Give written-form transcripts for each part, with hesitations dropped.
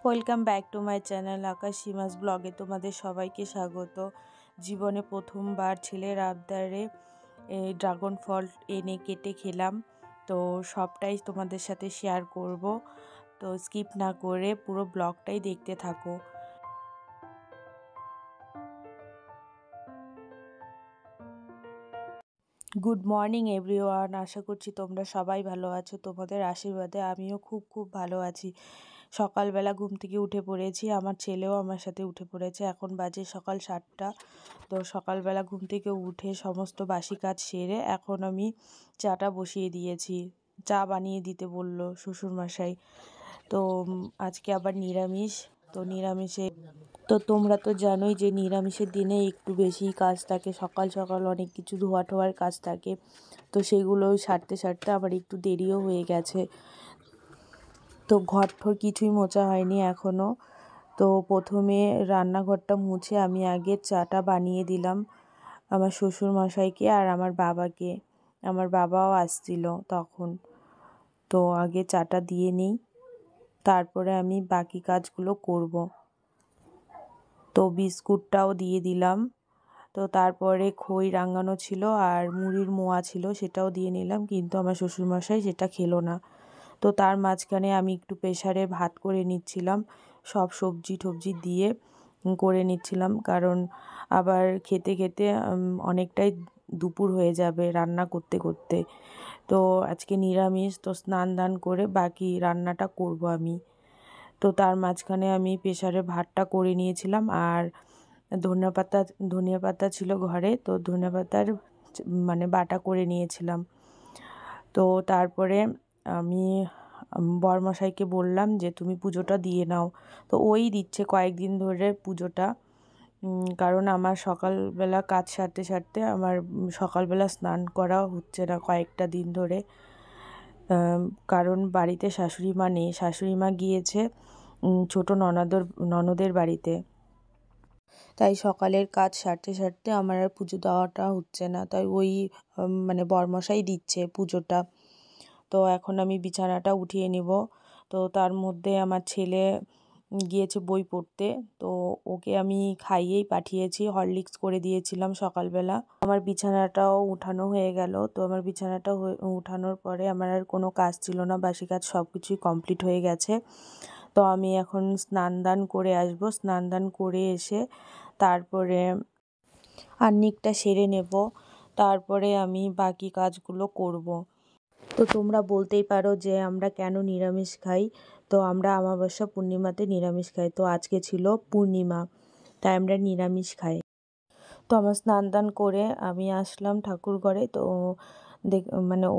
Welcome back to my channel Akash Seema's ব্লগে তোমাদের সবাইকে স্বাগত। জীবনে প্রথমবার ছেলের আবদারে ড্রাগন ফল এনে কেটে খেলাম, তো সবটাই তোমাদের সাথে শেয়ার করব। তো স্কিপ না করে পুরো ব্লগটাই দেখতে থাকো। গুড মর্নিং এভরিওয়ান, আশা করছি তোমরা সবাই ভালো আছো। তোমাদের আশীর্বাদে আমিও খুব ভালো আছি। সকালবেলা ঘুম থেকে উঠে পড়েছি, আমার ছেলেও আমার সাথে উঠে পড়েছে। এখন বাজে সকাল 7টা। তো সকালবেলা ঘুম থেকে উঠে সমস্ত বাসি কাজ সেরে এখন আমি চাটা বসিয়ে দিয়েছি। চা বানিয়ে দিতে বলল শ্বশুরমশাই। তো আজকে আবার নিরামিষ। তো তোমরা তো জানোই যে নিরামিষের দিনে একটু বেশি কাজ থাকে, সকাল সকাল অনেক কিছু ধোয়া টোয়ার কাজ থাকে। তো সেগুলো সারতে আবার একটু দেরিও হয়ে গেছে। তো ঘর ঠর কিছুই মোছা হয়নি এখনও। তো প্রথমে রান্নাঘরটা মুছে আমি আগে চাটা বানিয়ে দিলাম আমার শ্বশুরমশাইকে আর আমার বাবাকে। আমার বাবাও আসছিল তখন। তো আগে চাটা দিয়ে নিই, তারপরে আমি বাকি কাজগুলো করব। তো বিস্কুটটাও দিয়ে দিলাম। তো তারপরে খই রাঙানো ছিল আর মুড়ির মোয়া ছিল, সেটাও দিয়ে নিলাম, কিন্তু আমার শ্বশুরমশাই সেটা খেলো না। তো তার মাঝখানে আমি একটু প্রেসারে ভাত করে নিচ্ছিলাম, সব সবজি টবজি দিয়ে করে নিচ্ছিলাম, কারণ আবার খেতে খেতে অনেকটাই দুপুর হয়ে যাবে রান্না করতে করতে। তো আজকে নিরামিষ, তো স্নান দান করে বাকি রান্নাটা করব আমি। তো তার মাঝখানে আমি প্রেসারে ভাতটা করে নিয়েছিলাম, আর ধনিয়া পাতা ছিল ঘরে, তো ধনিয়া পাতার বাটা করে নিয়েছিলাম। তো তারপরে আমি বরমশাইকে বললাম যে তুমি পুজোটা দিয়ে নাও। তো ওই দিচ্ছে কয়েকদিন ধরে পুজোটা, কারণ আমার সকালবেলা কাজ সারতে আমার সকালবেলা স্নান করা হচ্ছে না কয়েকটা দিন ধরে। কারণ বাড়িতে শাশুড়ি মা নেই, শাশুড়ি মা গিয়েছে ছোটো ননদের বাড়িতে। তাই সকালের কাজ সারতে আমার আর পুজো দেওয়াটা হচ্ছে না, তাই ওই বরমশাই দিচ্ছে পুজোটা। তো এখন আমি বিছানাটা উঠিয়ে নিব। তো তার মধ্যে আমার ছেলে গিয়েছে বই পড়তে, তো ওকে আমি খাইয়েই পাঠিয়েছি, হরলিক্স করে দিয়েছিলাম সকালবেলা। আমার বিছানাটাও উঠানো হয়ে গেল। তো আমার বিছানাটা উঠানোর পরে আমার আর কোনো কাজ ছিল না, বাসি কাজ সব কিছুই কমপ্লিট হয়ে গেছে। তো আমি এখন স্নান দান করে আসবো, স্নান দান করে এসে তারপরে আহ্নিকটা সেরে নেব, তারপরে আমি বাকি কাজগুলো করব। তো তোমরা বলতেই পারো যে আমরা কেন নিরামিষ খাই। তো আমরা অমাবস্যা পূর্ণিমাতে নিরামিষ খাই, তো আজকে ছিল পূর্ণিমা, তাই আমরা নিরামিষ খাই। তো আমার স্নান দান করে আমি আসলাম ঠাকুর ঘরে। তো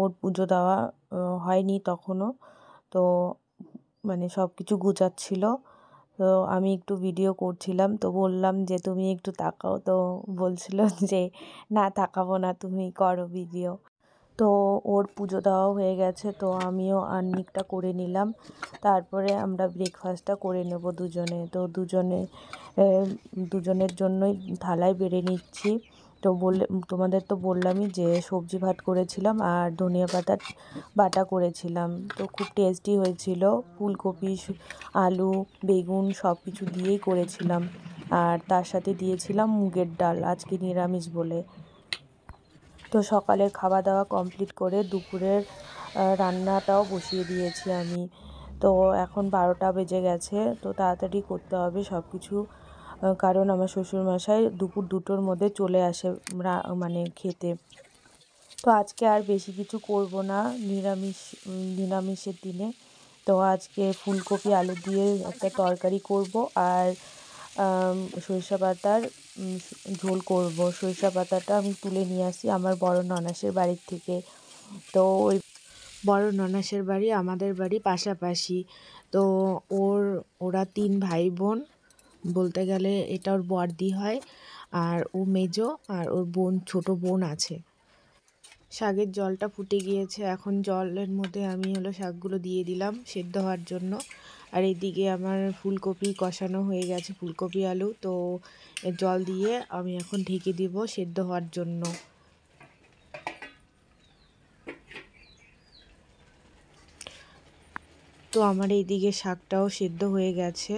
ওর পুজো দেওয়া হয়নি তখনও। তো সব কিছু গুছাচ্ছিল, তো আমি একটু ভিডিও করছিলাম। তো বললাম যে তুমি একটু তাকাও, তো বলছিল যে না তাকাবো না, তুমি করো ভিডিও। তো ওর পুজো দেওয়া হয়ে গেছে, তো আমিও আহ্নিকটা করে নিলাম। তারপরে আমরা ব্রেকফাস্টটা করে নেব দুজনে। তো দুজনের জন্যই থালায় বেড়ে নিচ্ছি। তো তোমাদের তো বললামই যে সবজি ভাত করেছিলাম আর ধনিয়া পাতার বাটা করেছিলাম, তো খুব টেস্টি হয়েছিল। ফুলকপি, আলু, বেগুন সব কিছু দিয়েই করেছিলাম, আর তার সাথে দিয়েছিলাম মুগের ডাল, আজকে নিরামিষ বলে। তো সকালের খাওয়া দাওয়া কমপ্লিট করে দুপুরের রান্নাটাও বসিয়ে দিয়েছি আমি। তো এখন 12টা বেজে গেছে, তো তাড়াতাড়ি করতে হবে সব কিছু, কারণ আমার শ্বশুরমশাই দুপুর 2টোর মধ্যে চলে আসে খেতে। তো আজকে আর বেশি কিছু করব না নিরামিষের দিনে। তো আজকে ফুলকপি আলু দিয়ে একটা তরকারি করব, আর সরিষা পাতার ঝোল করব। সরিষা পাতাটা আমি তুলে নিয়ে আসি আমার বড় ননাসের বাড়ির থেকে। তো ওই বড় ননাসের বাড়ি আমাদের বাড়ি পাশাপাশি। তো ওরা 3 ভাই বোন, বলতে গেলে এটা ওর বড়দি হয়, আর ও মেজো, আর ওর ছোট বোন আছে। শাকের জলটা ফুটে গিয়েছে, এখন জলের মধ্যে আমি শাকগুলো দিয়ে দিলাম সেদ্ধ হওয়ার জন্য। আর এদিকে আমার ফুলকপি কষানো হয়ে গেছে, ফুলকপি আলু। তো জল দিয়ে আমি এখন ঢেকে দিব সেদ্ধ হওয়ার জন্য। তো আমার এইদিকে শাকটাও সেদ্ধ হয়ে গেছে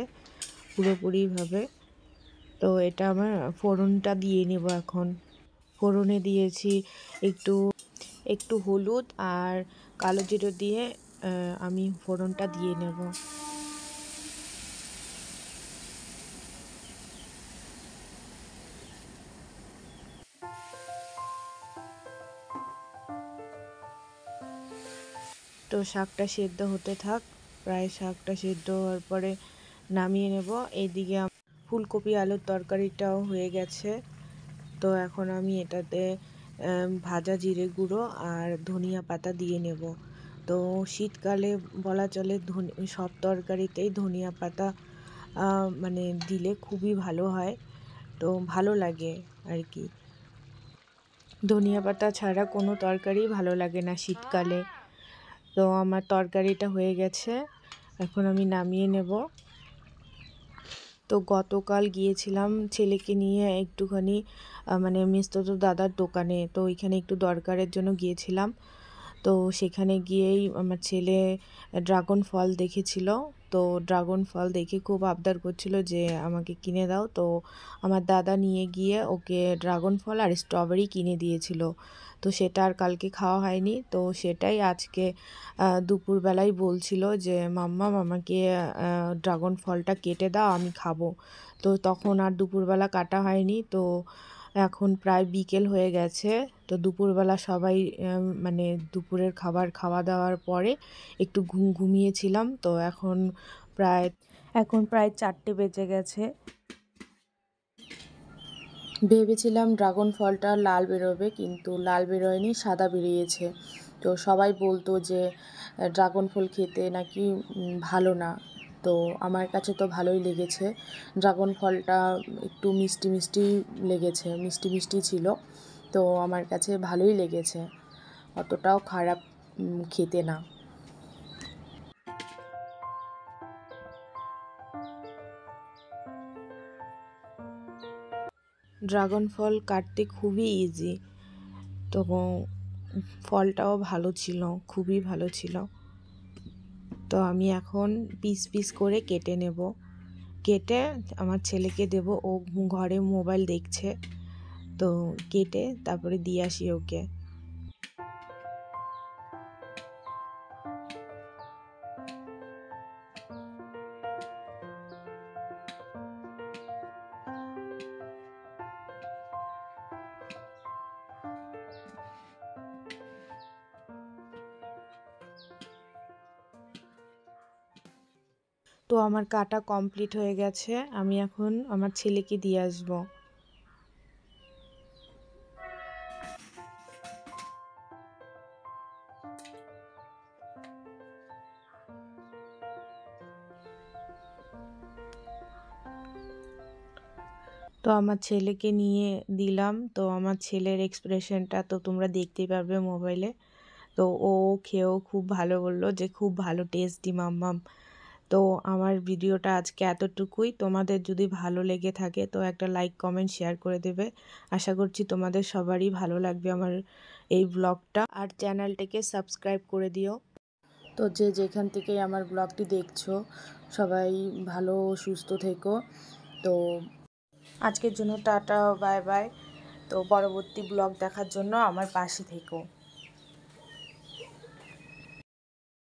পুরোপুরিভাবে। তো এটা আমার ফোড়নটা দিয়ে নেব এখন। ফোড়নে দিয়েছি একটু একটু হলুদ আর কালো জিরে দিয়ে আমি ফোড়নটা দিয়ে নেব। তো শাকটা সেদ্ধ হতে থাক, প্রায় শাকটা সেদ্ধ হওয়ার পরে নামিয়ে নেব। এইদিকে ফুলকপি আলুর তরকারিটাও হয়ে গেছে। তো এখন আমি এটাতে ভাজা জিরে গুঁড়ো আর ধনিয়া পাতা দিয়ে নেব। তো শীতকালে বলা চলে সব তরকারিতেই ধনিয়া পাতা মানে দিলে খুবই ভালো হয়, তো ভালো লাগে আর কি। ধনিয়া পাতা ছাড়া কোনো তরকারি ভালো লাগে না শীতকালে। তো আমার তরকারিটা হয়ে গেছে, এখন আমি নামিয়ে নেব। তো গতকাল গিয়েছিলাম ছেলেকে নিয়ে একটুখানি মানে মেসতুতো দাদার দোকানে। তো ওইখানে একটু দরকারের জন্য গিয়েছিলাম। তো সেখানে গিয়েই আমার ছেলে ড্রাগন ফল দেখেছিল। তো ড্রাগন ফল দেখে খুব আবদার করছিল যে আমাকে কিনে দাও। তো আমার দাদা নিয়ে গিয়ে ওকে ড্রাগন ফল আর স্ট্রবেরি কিনে দিয়েছিল। তো সেটা আর কালকে খাওয়া হয়নি। তো সেটাই আজকে দুপুরবেলায় বলছিল যে মাম্মা আমাকে ড্রাগন ফলটা কেটে দাও, আমি খাবো। তো তখন আর দুপুরবেলা কাটা হয়নি। তো এখন প্রায় বিকেল হয়ে গেছে। তো দুপুরবেলা সবাই মানে দুপুরের খাবার খাওয়া দাওয়ার পরে একটু ঘুমিয়েছিলাম। তো এখন প্রায় 4টে বেজে গেছে। ভেবেছিলাম ড্রাগন ফলটা লাল বেরোবে, কিন্তু লাল বেরোয়নি, সাদা বেরিয়েছে। তো সবাই বলতো যে ড্রাগন ফল খেতে নাকি ভালো না। তো আমার কাছে তো ভালোই লেগেছে। ড্রাগন ফলটা একটু মিষ্টি মিষ্টি লেগেছে, মিষ্টি মিষ্টি ছিল। তো আমার কাছে ভালোই লেগেছে, অতটাও খারাপ খেতে না। ড্রাগন ফল কাটতে খুবই ইজি। তো ফলটাও ভালো ছিল, খুবই ভালো ছিল। তো আমি এখন পিস পিস করে কেটে নেব। কেটে আমার ছেলেকে দেব, ও ঘরে মোবাইল দেখছে। তো কেটে তারপরে দিয়ে আসি ওকে। তো আমার কাটা কমপ্লিট হয়ে গেছে, আমি এখন আমার ছেলেকে দিয়ে আসবো। তো আমার ছেলেকে নিয়ে দিলাম। তো আমার ছেলের এক্সপ্রেশনটা তো তোমরা দেখতেই পারবে মোবাইলে। তো ও খেয়েও খুব ভালো বললো যে খুব ভালো টেস্টি মাম্মাম। তো আমার ভিডিওটা আজকে এতটুকুই। তোমাদের যদি ভালো লেগে থাকে তো একটা লাইক কমেন্ট শেয়ার করে দেবে। আশা করছি তোমাদের সবারই ভালো লাগবে আমার এই ব্লগটা। আর চ্যানেলটাকে সাবস্ক্রাইব করে দিও। তো যে যেখান থেকেই আমার ব্লগটি দেখছো সবাই ভালো ও সুস্থ থেকো। তো আজকের জন্য টাটা, বাই বাই। তো পরবর্তী ব্লগ দেখার জন্য আমার পাশে থেকো।